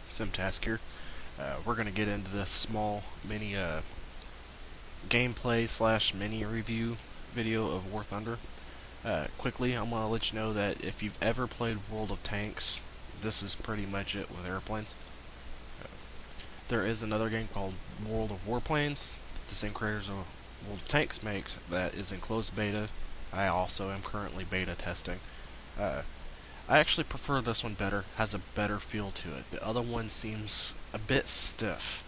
SimTask here. We're going to get into this small mini gameplay slash mini review video of War Thunder. Quickly, I'm going to let you know that if you've ever played World of Tanks, this is pretty much it with airplanes. There is another game called World of Warplanes that the same creators of World of Tanks makes that is in closed beta. I also am currently beta testing. I actually prefer this one better, has a better feel to it. The other one seems a bit stiff.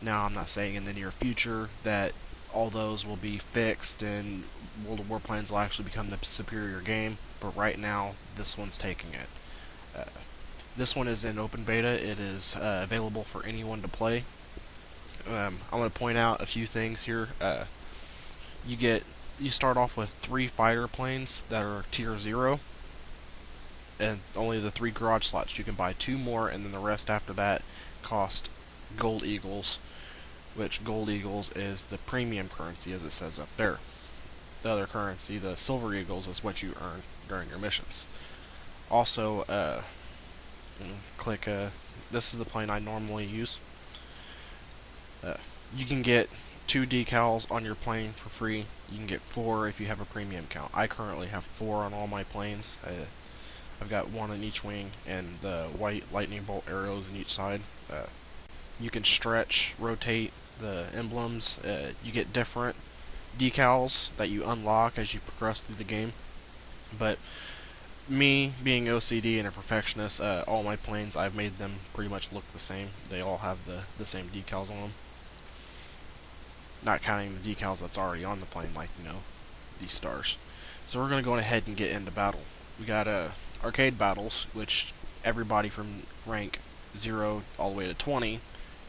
Now, I'm not saying in the near future that all those will be fixed and World of Warplanes will actually become the superior game, but right now, this one's taking it. This one is in open beta. It is available for anyone to play. I'm going to point out a few things here. You start off with 3 fighter planes that are tier 0, and only the 3 garage slots. You can buy 2 more, and then the rest after that cost gold eagles, which gold eagles is the premium currency, as it says up there. The other currency, the silver eagles, is what you earn during your missions. Also, click, this is the plane I normally use. You can get 2 decals on your plane for free. You can get 4 if you have a premium account. I currently have 4 on all my planes. I've got 1 on each wing and the white lightning bolt arrows in each side. You can stretch, rotate the emblems. You get different decals that you unlock as you progress through the game. But me being OCD and a perfectionist, all my planes, I've made them pretty much look the same. They all have the same decals on them. Not counting the decals that's already on the plane, like, these stars. So we're going to go ahead and get into battle. We got arcade battles, which everybody from rank 0 all the way to 20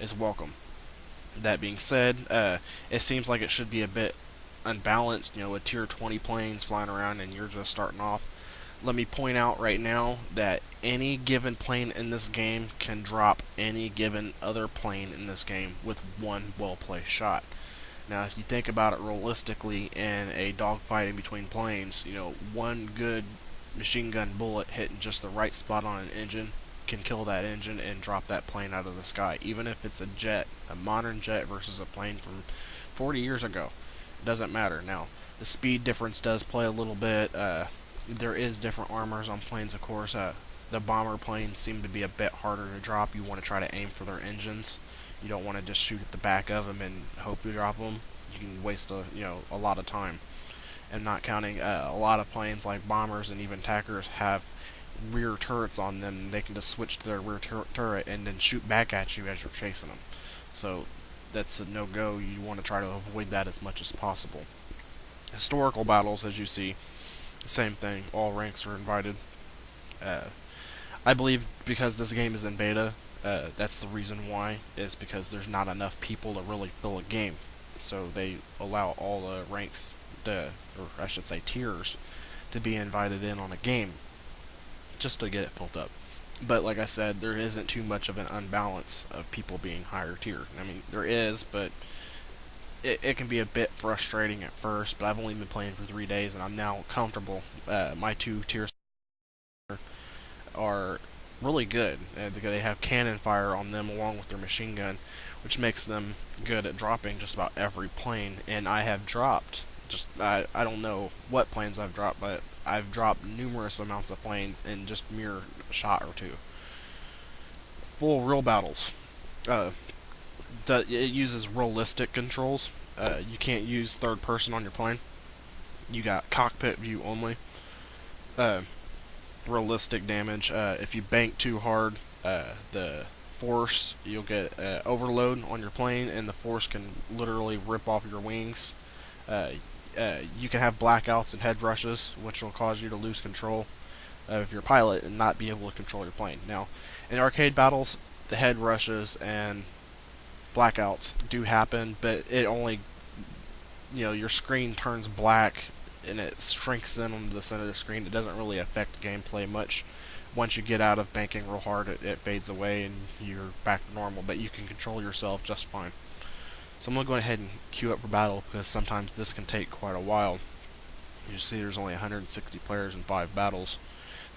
is welcome. That being said, it seems like it should be a bit unbalanced, with tier 20 planes flying around and you're just starting off. Let me point out right now that any given plane in this game can drop any given other plane in this game with one well-placed shot. Now, if you think about it realistically in a dogfight in between planes, one good machine gun bullet hitting just the right spot on an engine can kill that engine and drop that plane out of the sky. Even if it's a jet, a modern jet versus a plane from 40 years ago, it doesn't matter. Now, the speed difference does play a little bit. There is different armors on planes, of course. The bomber planes seem to be a bit harder to drop. You want to try to aim for their engines. You don't want to just shoot at the back of them and hope you drop them. You can waste a lot of time. And not counting a lot of planes like bombers and even tackers have rear turrets on them. They can just switch to their rear turret and then shoot back at you as you're chasing them. So that's a no-go. You want to try to avoid that as much as possible. Historical battles, as you see, same thing. All ranks are invited. I believe because this game is in beta, that's the reason why, is because there's not enough people to really fill a game. So they allow all the ranks, or I should say tiers, to be invited in on a game, just to get it filled up. But like I said, there isn't too much of an unbalance of people being higher tier. I mean, there is, but it can be a bit frustrating at first, but I've only been playing for 3 days, and I'm now comfortable. My 2 tiers are really good. They have cannon fire on them along with their machine gun, which makes them good at dropping just about every plane. And I have dropped, I don't know what planes I've dropped, but I've dropped numerous amounts of planes in just mere shot or 2. Full real battles. It uses realistic controls. You can't use third person on your plane. You got cockpit view only. Realistic damage. If you bank too hard, the force, you'll get overload on your plane, and the force can literally rip off your wings. You can have blackouts and head rushes, which will cause you to lose control of your pilot and not be able to control your plane. Now, in arcade battles, the head rushes and blackouts do happen, but it only, your screen turns black and it shrinks in on the center of the screen. It doesn't really affect gameplay much. Once you get out of banking real hard, it fades away and you're back to normal, but you can control yourself just fine. So I'm going to go ahead and queue up for battle, because sometimes this can take quite a while. You see there's only 160 players in 5 battles.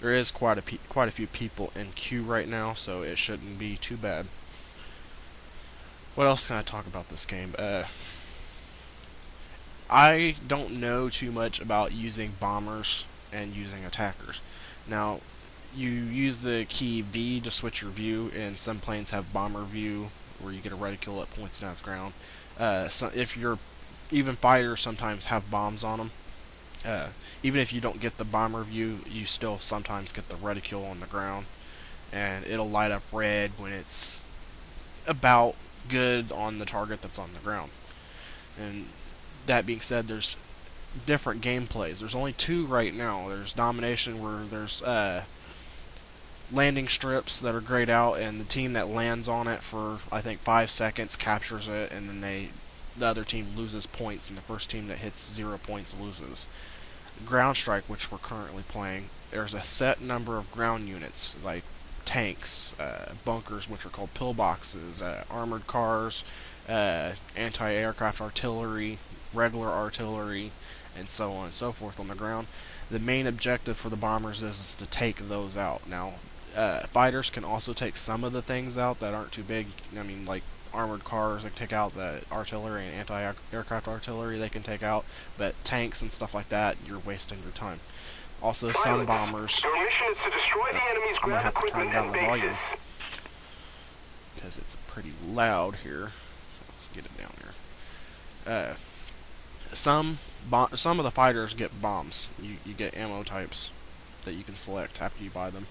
There is quite a few people in queue right now, so it shouldn't be too bad. What else can I talk about this game? I don't know too much about using bombers and using attackers. Now, you use the key V to switch your view, and some planes have bomber view, where you get a reticule that points down at the ground. So if you're even fighters sometimes have bombs on them. Even if you don't get the bomber view, you still sometimes get the reticule on the ground, and it'll light up red when it's about good on the target that's on the ground. And that being said, there's different gameplays. There's only two right now. There's domination, where there's landing strips that are grayed out, and the team that lands on it for I think 5 seconds captures it, and then the other team loses points, and the first team that hits 0 points loses. Ground strike, which we're currently playing, there's a set number of ground units like tanks, bunkers, which are called pillboxes, armored cars, anti-aircraft artillery, regular artillery, and so on and so forth on the ground. The main objective for the bombers is to take those out. Now, fighters can also take some of the things out that aren't too big. I mean, like armored cars, they can take out the artillery and anti-aircraft artillery they can take out, but tanks and stuff like that, you're wasting your time. Also, some bombers. Your mission is to destroy the enemy's I'm gonna have to turn equipment down and the bases. volume because it's pretty loud here. Let's get it down here. Some of the fighters get bombs. You get ammo types that you can select after you buy them.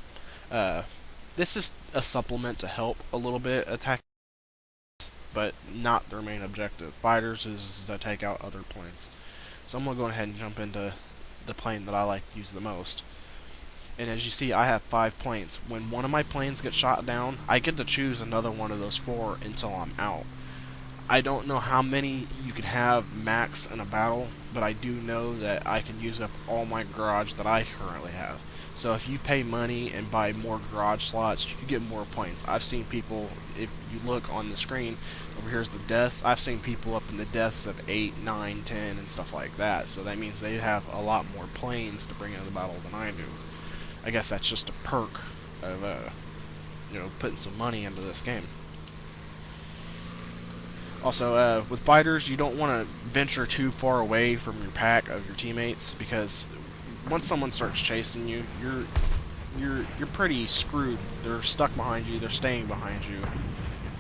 This is a supplement to help a little bit attack, but not their main objective. Fighters is to take out other planes. So I'm going to go ahead and jump into the plane that I like to use the most. And as you see, I have 5 planes. When one of my planes gets shot down, I get to choose another one of those 4 until I'm out. I don't know how many you can have max in a battle, but I do know that I can use up all my garage that I currently have. So if you pay money and buy more garage slots, you get more planes. I've seen people, if you look on the screen, over here's the deaths, I've seen people up in the deaths of 8, 9, 10, and stuff like that. So that means they have a lot more planes to bring into the battle than I do. I guess that's just a perk of, putting some money into this game. Also, with fighters, you don't want to venture too far away from your pack of your teammates, because once someone starts chasing you, you're pretty screwed. They're stuck behind you, they're staying behind you,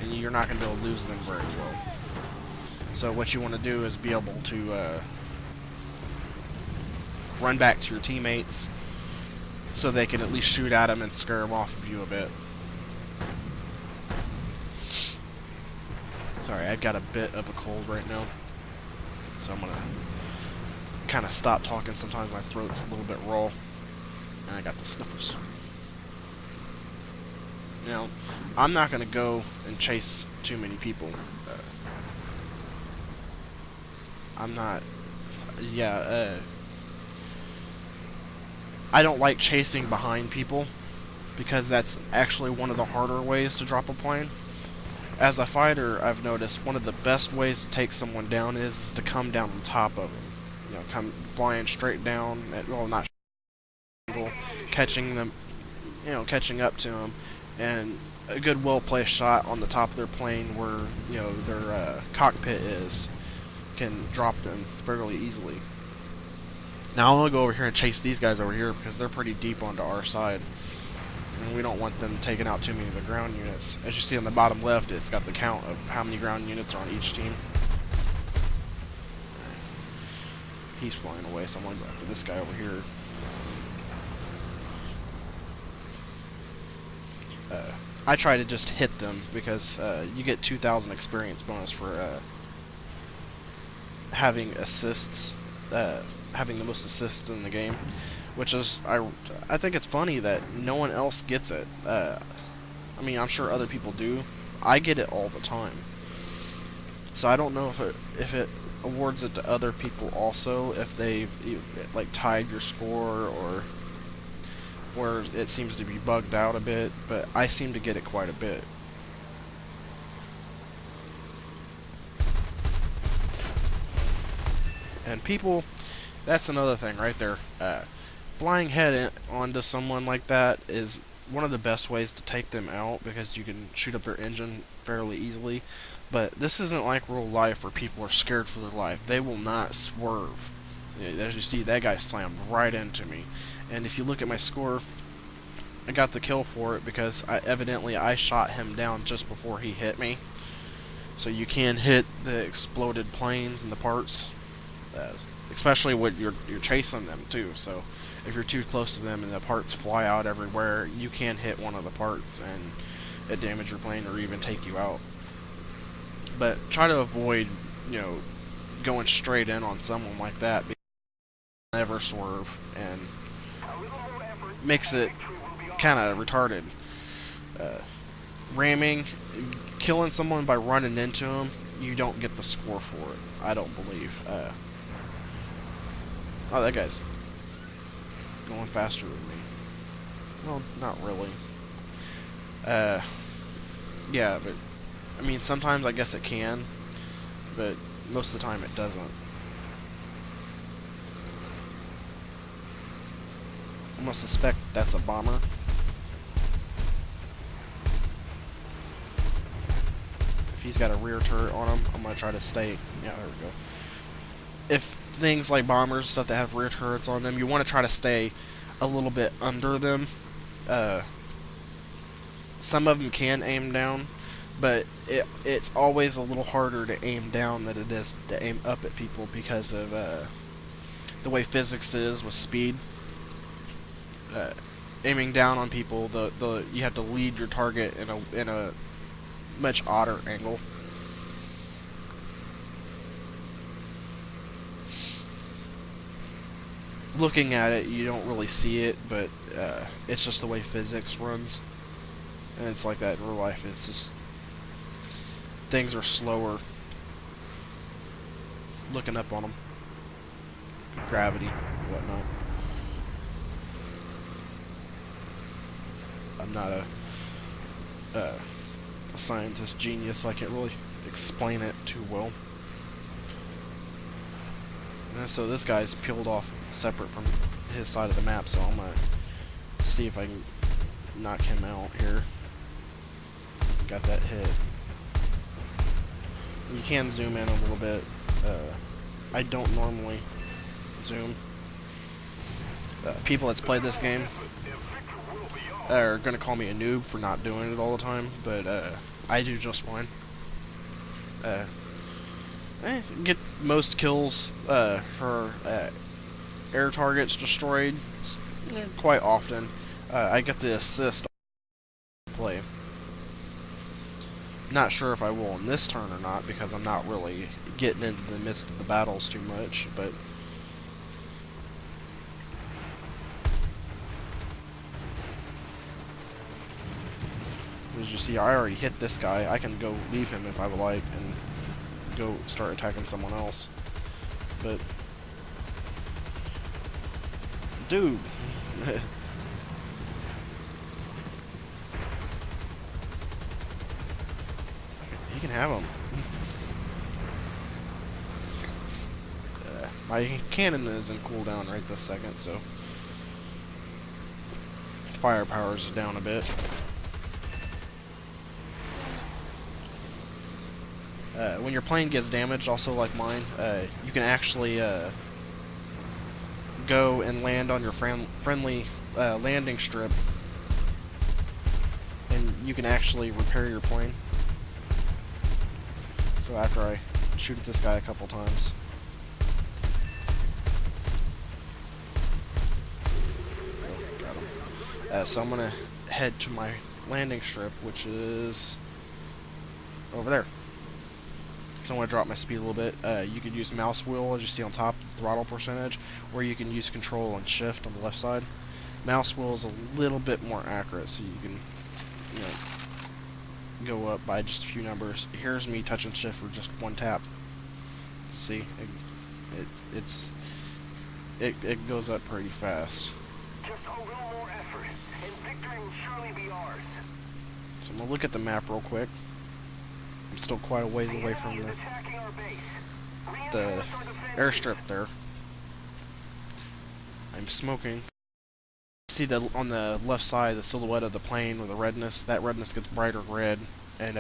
and you're not going to be able to lose them very well. So what you want to do is be able to run back to your teammates so they can at least shoot at them and scare them off of you a bit. Sorry, I've got a bit of a cold right now, so I'm going to kind of stop talking. Sometimes my throat's a little bit raw, and I got the sniffles. Now, I'm not going to go and chase too many people. I'm not... I don't like chasing behind people, because that's actually one of the harder ways to drop a plane. As a fighter, I've noticed one of the best ways to take someone down is to come down on top of them. Come flying straight down, not catching them, catching up to them, and a good well-placed shot on the top of their plane where, their cockpit is, can drop them fairly easily. Now I'm going to go over here and chase these guys over here because they're pretty deep onto our side. And we don't want them taking out too many of the ground units. As you see on the bottom left, it's got the count of how many ground units are on each team. He's flying away, so I'm going to go after this guy over here. I try to just hit them because you get 2,000 experience bonus for having assists, having the most assists in the game. Which is, I think it's funny that no one else gets it. I mean, I'm sure other people do. I get it all the time. So I don't know if it awards it to other people also, if they've like tied your score, or where it seems to be bugged out a bit. But I seem to get it quite a bit. And people, that's another thing right there. flying onto someone like that is one of the best ways to take them out because you can shoot up their engine fairly easily. But this isn't like real life where people are scared for their life. They will not swerve. As you see, that guy slammed right into me. And if you look at my score, I got the kill for it because evidently I shot him down just before he hit me. So you can hit the exploded planes and the parts, especially when you're chasing them too. So if you're too close to them and the parts fly out everywhere, you can hit one of the parts and it damage your plane or even take you out. But try to avoid, going straight in on someone like that because never swerve and makes it kind of retarded. Ramming, killing someone by running into them, you don't get the score for it. I don't believe. Oh, that guy's going faster than me. Well, not really. Yeah, but I mean, sometimes I guess it can, but most of the time it doesn't. I'm gonna suspect that's a bomber. If he's got a rear turret on him, I'm gonna try to stay. Yeah, there we go. If things like bombers, stuff that have rear turrets on them, you want to try to stay a little bit under them. Some of them can aim down, but it's always a little harder to aim down than it is to aim up at people because of the way physics is with speed. Aiming down on people, you have to lead your target in a much odder angle. Looking at it, you don't really see it, but it's just the way physics runs, and it's like that in real life. It's just things are slower. Looking up on them, gravity, whatnot. I'm not a scientist genius, so I can't really explain it too well. And so this guy's peeled off separate from his side of the map, so I'm gonna see if I can knock him out here. Got that hit. You can zoom in a little bit. I don't normally zoom. People that's played this game are gonna call me a noob for not doing it all the time, but I do just fine. Get most kills for air targets destroyed quite often. I get the assist on play. Not sure if I will in this turn or not because I'm not really getting into the midst of the battles too much, but as you see, I already hit this guy. I can go leave him if I would like and go start attacking someone else. But dude, he can have him. My cannon is in cooldown right this second, so firepower is down a bit. When your plane gets damaged, also like mine, you can actually go and land on your friendly landing strip, and you can actually repair your plane. So after I shoot at this guy a couple times. Oh, got him. So I'm going to head to my landing strip, which is over there. So I'm going to drop my speed a little bit. You could use mouse wheel, as you see on top, throttle percentage, or you can use control and shift on the left side. Mouse wheel is a little bit more accurate, so you can, go up by just a few numbers. Here's me touching shift for just one tap. See, it goes up pretty fast. Just a little more effort, and victory will surely be ours. So I'm gonna look at the map real quick. I'm still quite a ways away from the airstrip there. I'm smoking. see the on the left side, the silhouette of the plane with the redness. That redness gets brighter red, and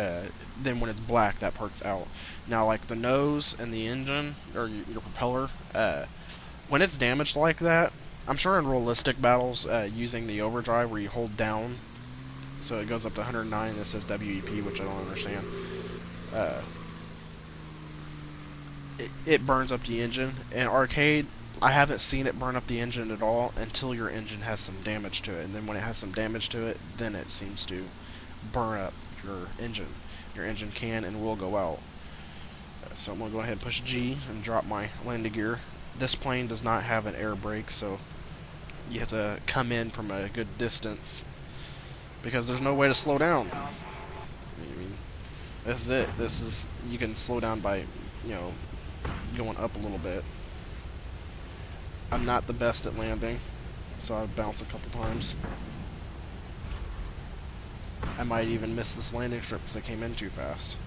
then when it's black, that part's out. Now, like the nose and the engine or your propeller, when it's damaged like that, I'm sure in realistic battles, using the overdrive where you hold down, so it goes up to 109. And this says WEP, which I don't understand. Uh, it burns up the engine. In arcade, I haven't seen it burn up the engine at all until your engine has some damage to it, and then when it has some damage to it, then it seems to burn up your engine. Your engine can and will go out. So I'm going to go ahead and push G and drop my landing gear. This plane does not have an air brake, so you have to come in from a good distance because there's no way to slow down. I mean, this is it. This is, you can slow down by, going up a little bit. I'm not the best at landing, so I've bounced a couple times. I might even miss this landing strip because I came in too fast.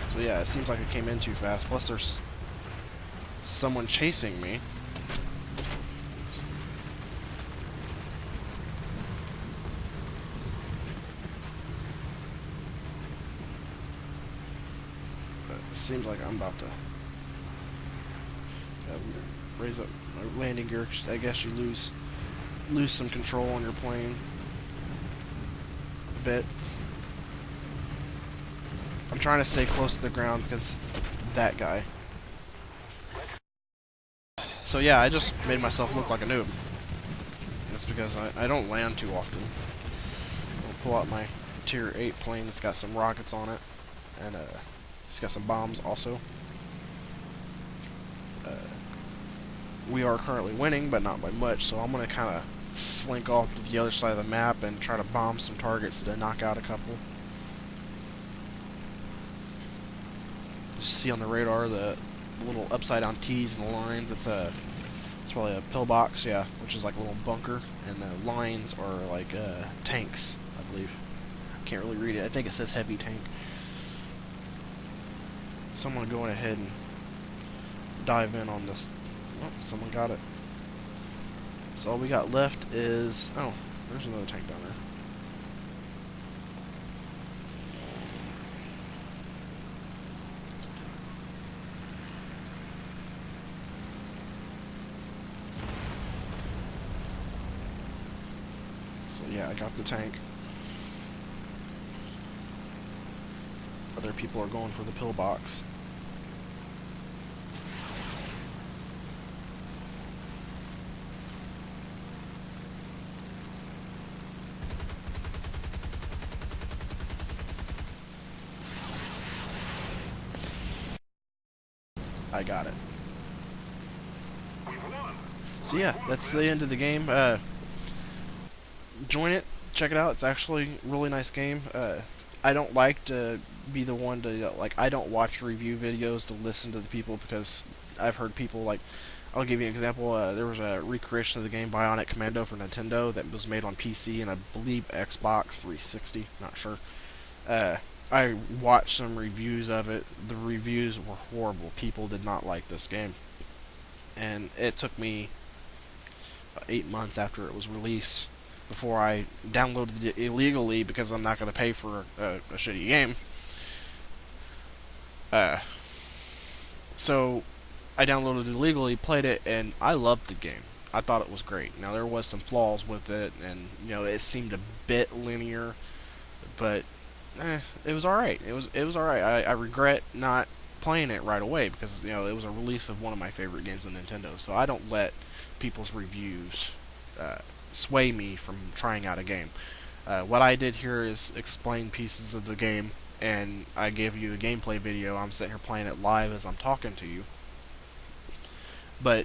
So yeah, it seems like I came in too fast. Plus there's someone chasing me. But it seems like I'm about to raise up my landing gear. I guess you lose some control on your plane a bit. I'm trying to stay close to the ground because that guy. So yeah, I just made myself look like a noob. That's because I don't land too often. So I'll pull out my tier 8 plane that's got some rockets on it. And it's got some bombs also. We are currently winning, but not by much, so I'm going to kind of slink off to the other side of the map and try to bomb some targets to knock out a couple. You see on the radar the little upside down T's and the lines. It's probably a pillbox, yeah, which is like a little bunker, and the lines are like tanks, I believe. I can't really read it. I think it says heavy tank. So I'm gonna go ahead and dive in on this. Oh, someone got it. So all we got left is, oh, there's another tank down there. So yeah, I got the tank. Other people are going for the pillbox. I got it. So yeah, that's the end of the game. Join it, check it out. It's actually a really nice game. I don't like to be the one to I don't watch review videos to listen to the people because I've heard people like. I'll give you an example. There was a recreation of the game Bionic Commando for Nintendo that was made on PC and I believe Xbox 360. Not sure. I watched some reviews of it. The reviews were horrible. People did not like this game. And it took me 8 months after it was released before I downloaded it illegally because I'm not going to pay for a shitty game. So I downloaded it illegally, played it, and I loved the game. I thought it was great. Now there was some flaws with it, and it seemed a bit linear, but it was alright. It was alright. I regret not playing it right away because it was a release of one of my favorite games on Nintendo. So I don't let people's reviews sway me from trying out a game. What I did here is explain pieces of the game, and I gave you a gameplay video. I'm sitting here playing it live as I'm talking to you. But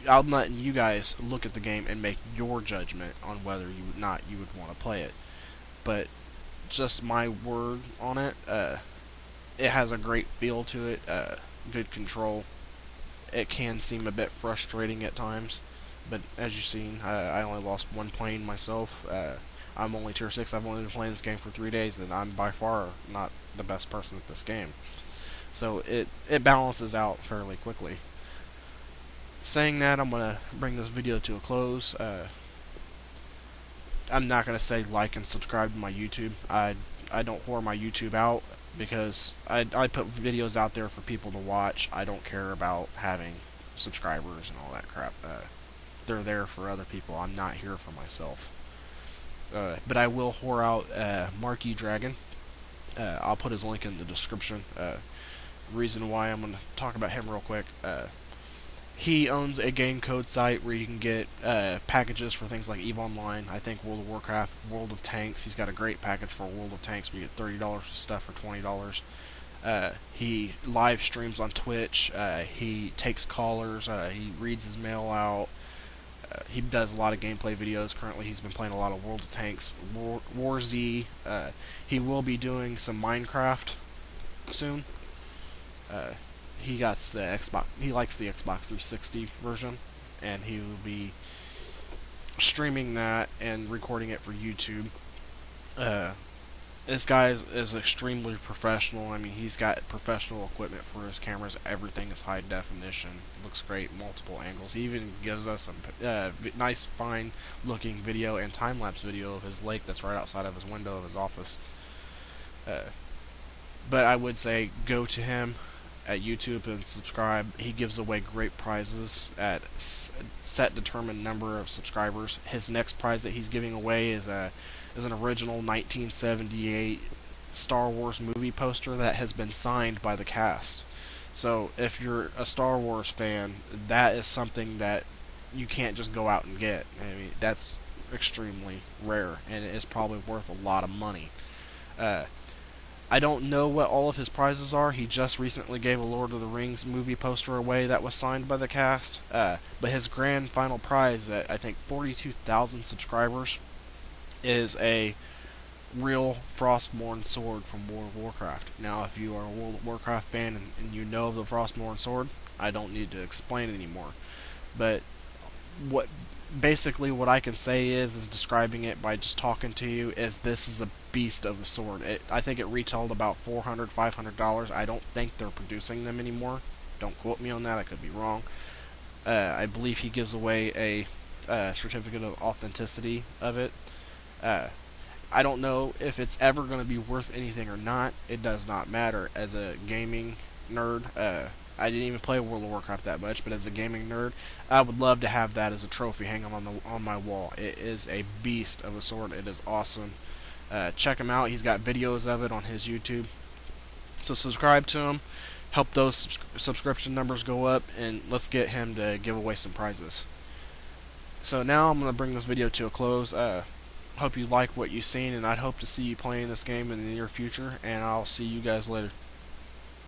I'm letting you guys look at the game and make your judgment on whether you would want to play it. But just my word on it. It has a great feel to it. Good control. It can seem a bit frustrating at times, but as you've seen, I only lost one plane myself. I'm only tier 6. I've only been playing this game for 3 days, and I'm by far not the best person at this game. So it balances out fairly quickly. saying that, I'm gonna bring this video to a close. I'm not gonna say like and subscribe to my YouTube. I don't whore my YouTube out because I put videos out there for people to watch. I don't care about having subscribers and all that crap. They're there for other people. I'm not here for myself. But I will whore out Marky Dragon. I'll put his link in the description. Reason why I'm going to talk about him real quick. He owns a game code site where you can get packages for things like EVE Online, I think World of Warcraft, World of Tanks. He's got a great package for World of Tanks where you get $30 for stuff for $20. He live streams on Twitch. He takes callers. He reads his mail out. He does a lot of gameplay videos. Currently, he's been playing a lot of World of Tanks, War Z. He will be doing some Minecraft soon. He got the Xbox. He likes the Xbox 360 version, and he will be streaming that and recording it for YouTube. This guy is extremely professional. I mean, he's got professional equipment for his cameras. Everything is high definition. Looks great, multiple angles. He even gives us some nice, fine-looking video and time-lapse video of his lake that's right outside of his window of his office. But I would say go to him at YouTube and subscribe. He gives away great prizes at set determined number of subscribers. His next prize that he's giving away is an original 1978 Star Wars movie poster that has been signed by the cast. So if you're a Star Wars fan, that is something that you can't just go out and get. I mean, that's extremely rare, and it is probably worth a lot of money. I don't know what all of his prizes are. He just recently gave a Lord of the Rings movie poster away that was signed by the cast. But his grand final prize at, I think, 42,000 subscribers is a real Frostmourne sword from World of Warcraft. Now, if you are a World of Warcraft fan and you know the Frostmourne sword, I don't need to explain it anymore. But basically what I can say is describing it by just talking to you, is this is a beast of a sword. I think it retailed about $400, $500. I don't think they're producing them anymore. Don't quote me on that, I could be wrong. I believe he gives away a certificate of authenticity of it. I don't know if it's ever going to be worth anything or not. It does not matter. As a gaming nerd, I didn't even play World of Warcraft that much, but as a gaming nerd, I would love to have that as a trophy hanging on my wall. It is a beast of a sword. It is awesome. Check him out. He's got videos of it on his YouTube. So subscribe to him. Help those subscription numbers go up, and let's get him to give away some prizes. So now I'm going to bring this video to a close. Hope you like what you've seen, and I'd hope to see you playing this game in the near future, and I'll see you guys later.